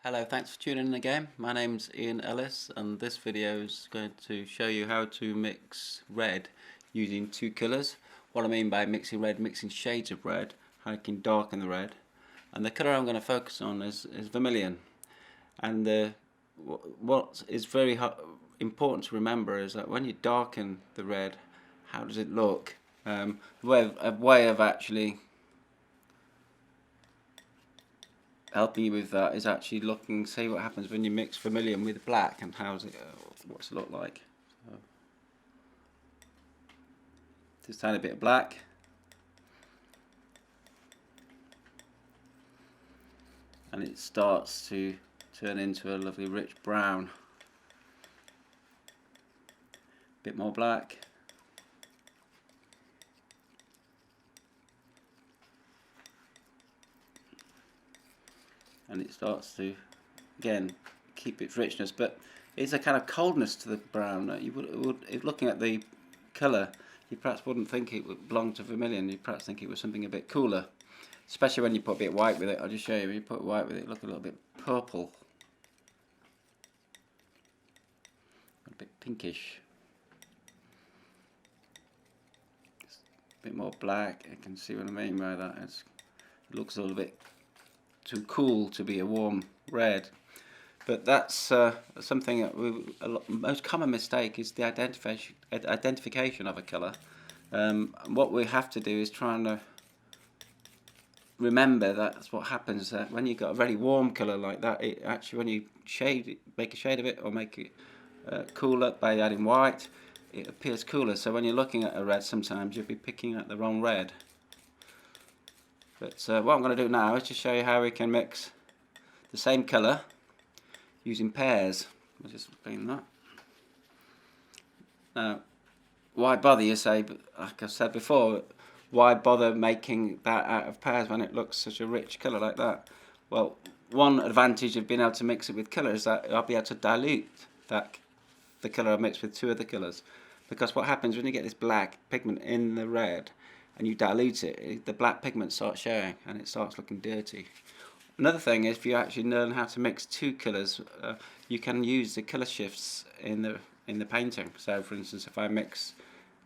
Hello, thanks for tuning in again. My name's Ian Ellis and this video is going to show you how to mix red using two colours. What I mean by mixing red, mixing shades of red, how you can darken the red. And the colour I'm going to focus on is vermilion. And what is very important to remember is that when you darken the red, how does it look? A way of actually helping you with that is actually looking, see what happens when you mix vermilion with black and how's it, what's it look like. So, just a tiny bit of black, and it starts to turn into a lovely rich brown. Bit more black. And it starts to, again, keep its richness, but it's a kind of coldness to the brown. If looking at the colour, you perhaps wouldn't think it would belong to vermilion. You perhaps think it was something a bit cooler, especially when you put a bit white with it. I'll just show you. When you put white with it, look a little bit purple, a bit pinkish. A bit more black. You can see what I mean by that. It looks a little bit too cool to be a warm red, but that's something that most common mistake is the identification of a colour. What we have to do is try and remember that's what happens when you've got a very warm colour like that. It actually, when you make a shade of it or make it cooler by adding white, it appears cooler. So when you're looking at a red, sometimes you'll be picking at the wrong red. But what I'm going to do now is to show you how we can mix the same colour using pairs. I'll just clean that. Now, why bother, you say, but like I've said before, why bother making that out of pairs when it looks such a rich colour like that? Well, one advantage of being able to mix it with colour is that I'll be able to dilute the colour I mixed with two other colours. Because what happens when you get this black pigment in the red, and you dilute it, the black pigment starts showing and it starts looking dirty. Another thing is, if you actually learn how to mix two colours, you can use the colour shifts in the painting. So for instance, if I mix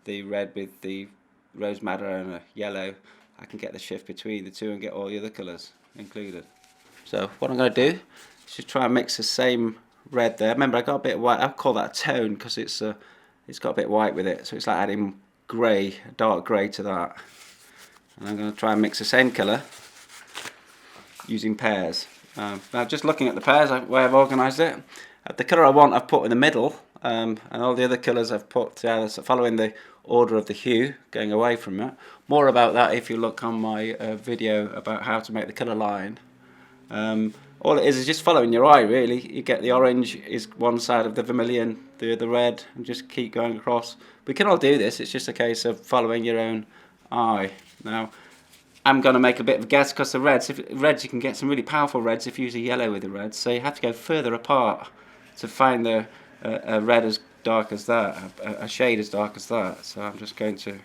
the red with the rose madder and a yellow, I can get the shift between the two and get all the other colours included. So what I'm going to do is just try and mix the same red there. Remember, I got a bit of white. I'll call that a tone because it's got a bit of white with it, so it's like adding grey, dark grey to that. And I'm going to try and mix the same colour using pairs. Now, just looking at the pairs, the way I've organised it, the colour I want I've put in the middle, and all the other colours I've put together, so following the order of the hue, going away from it. More about that if you look on my video about how to make the colour line. All it is just following your eye, really. You get the orange is one side of the vermilion, the red, and just keep going across. We can all do this, it's just a case of following your own eye. Now, I'm going to make a bit of a guess because the reds, you can get some really powerful reds if you use a yellow with the reds, so you have to go further apart to find a red as dark as that, a shade as dark as that. So I'm just going to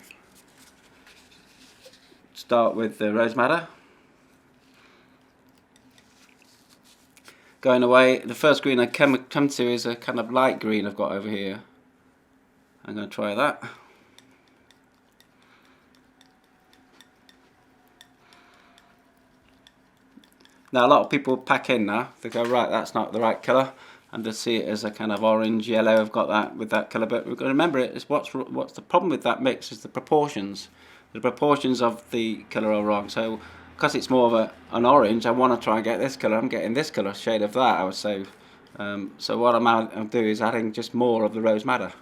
start with the rose madder. Going away, the first green I come to is a kind of light green I've got over here. I'm going to try that. Now a lot of people pack in now, they go, right, that's not the right colour, and they see it as a kind of orange yellow. I've got that with that colour, but we've got to remember what's the problem with that mix is the proportions. The proportions of the colour are wrong. So because it's more of an orange, I want to try and get this colour. I'm getting this colour shade of that, I would say. So what I'll do is adding just more of the rose madder.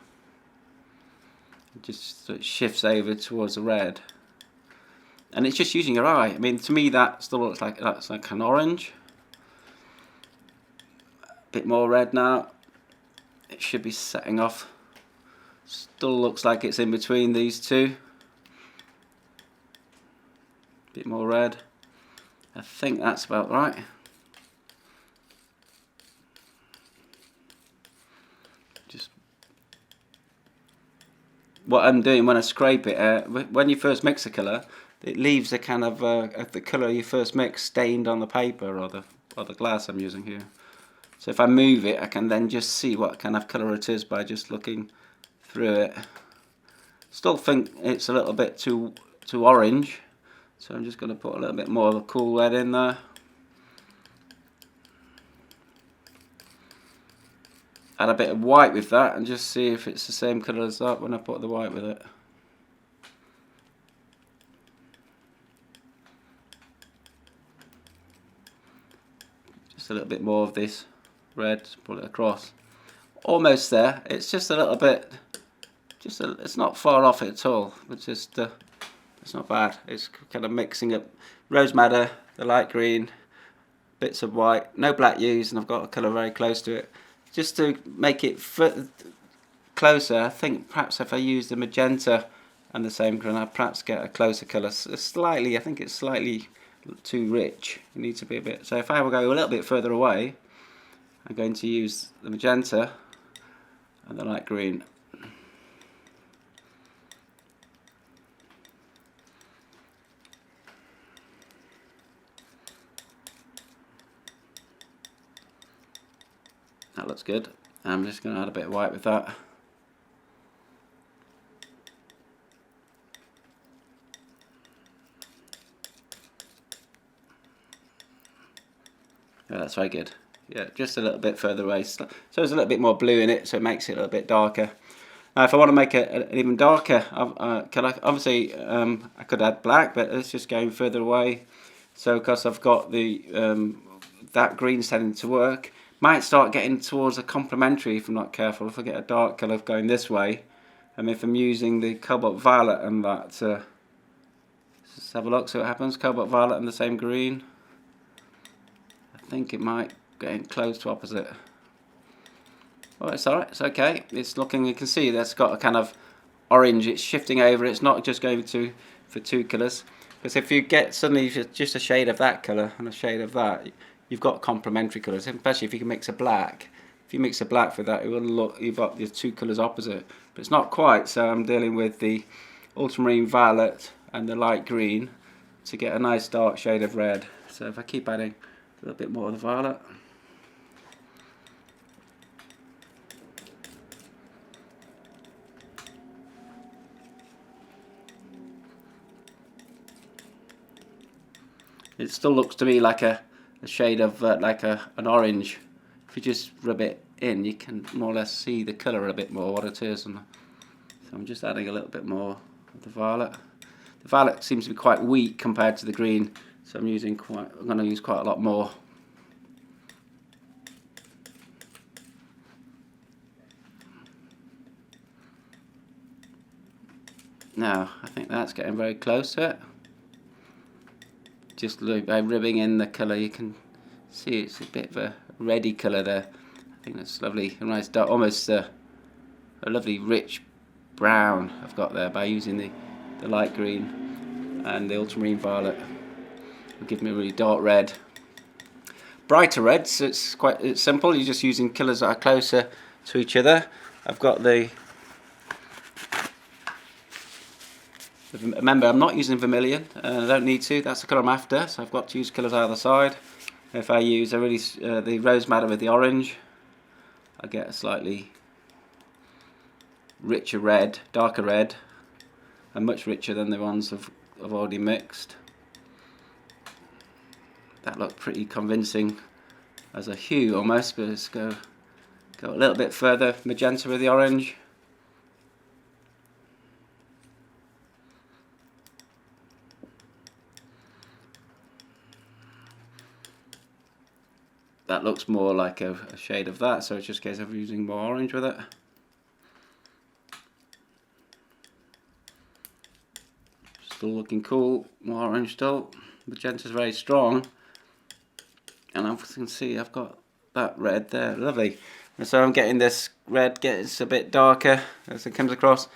It just shifts over towards the red, and it's just using your eye. I mean, to me that still looks like that's like an orange. A bit more red now. It should be setting off. Still looks like it's in between these two. Bit more red. I think that's about right. Just what I'm doing when I scrape it, when you first mix a colour, it leaves a kind of the colour you first mix stained on the paper or the glass I'm using here. So if I move it, I can then just see what kind of colour it is by just looking through it. Still think it's a little bit too orange, so I'm just going to put a little bit more of a cool red in there. Add a bit of white with that and just see if it's the same colour as that when I put the white with it. Just a little bit more of this red, pull it across. Almost there. It's just a little bit, it's not far off it at all, but just it's not bad. It's kind of mixing up rose madder, the light green, bits of white, no black used, and I've got a colour very close to it. Just to make it closer, I think perhaps if I use the magenta and the same colour, I'd perhaps get a closer colour. Slightly, I think it's slightly too rich. It needs to be a bit. So if I will go a little bit further away, I'm going to use the magenta and the light green. That looks good. I'm just going to add a bit of white with that. Yeah, that's very good. Yeah, just a little bit further away. So there's a little bit more blue in it, so it makes it a little bit darker. Now, if I want to make it an even darker colour, obviously I could add black, but it's just going further away. So because I've got the that green setting to work, might start getting towards a complementary if I'm not careful. If I get a dark colour going this way, and if I'm using the cobalt violet and that, let's have a look, see what happens. Cobalt violet and the same green. I think it might get close to opposite. Oh, it's alright, it's okay. It's looking, you can see that's got a kind of orange, it's shifting over, it's not just going for two colours. Because if you get suddenly just a shade of that colour and a shade of that, you've got complementary colours, especially if you can mix a black. If you mix a black with that, it will look, you've got the two colours opposite. But it's not quite, so I'm dealing with the ultramarine violet and the light green to get a nice dark shade of red. So if I keep adding a little bit more of the violet. It still looks to me like a shade of like an orange. If you just rub it in, you can more or less see the colour a bit more, what it is. And so I'm just adding a little bit more of the violet. The violet seems to be quite weak compared to the green, so I'm going to use quite a lot more. Now, I think that's getting very close to it. Just by ribbing in the colour, you can see it's a bit of a reddy colour there. I think that's lovely, a nice dark, almost a lovely rich brown I've got there by using the light green and the ultramarine violet. It'll give me a really dark red. Brighter reds, it's simple. You're just using colours that are closer to each other. I've got remember, I'm not using vermilion, I don't need to, that's the colour I'm after, so I've got to use colours either side. If I use the rose madder with the orange, I get a slightly richer red, darker red, and much richer than the ones I've already mixed. That looked pretty convincing as a hue almost, but let's go a little bit further, magenta with the orange. That looks more like a shade of that, so it's just a case of using more orange with it. Still looking cool, more orange still. Magenta's very strong, and as you can see I've got that red there, lovely. And so I'm getting this red gets a bit darker as it comes across,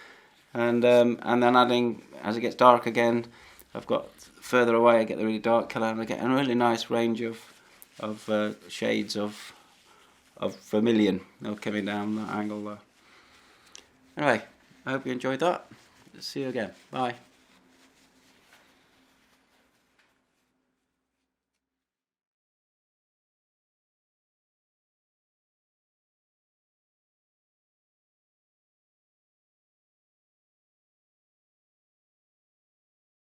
and then adding, as it gets dark again, I've got further away I get the really dark colour, and I get a really nice range of shades of vermilion coming down that angle there. Anyway, I hope you enjoyed that. See you again. Bye.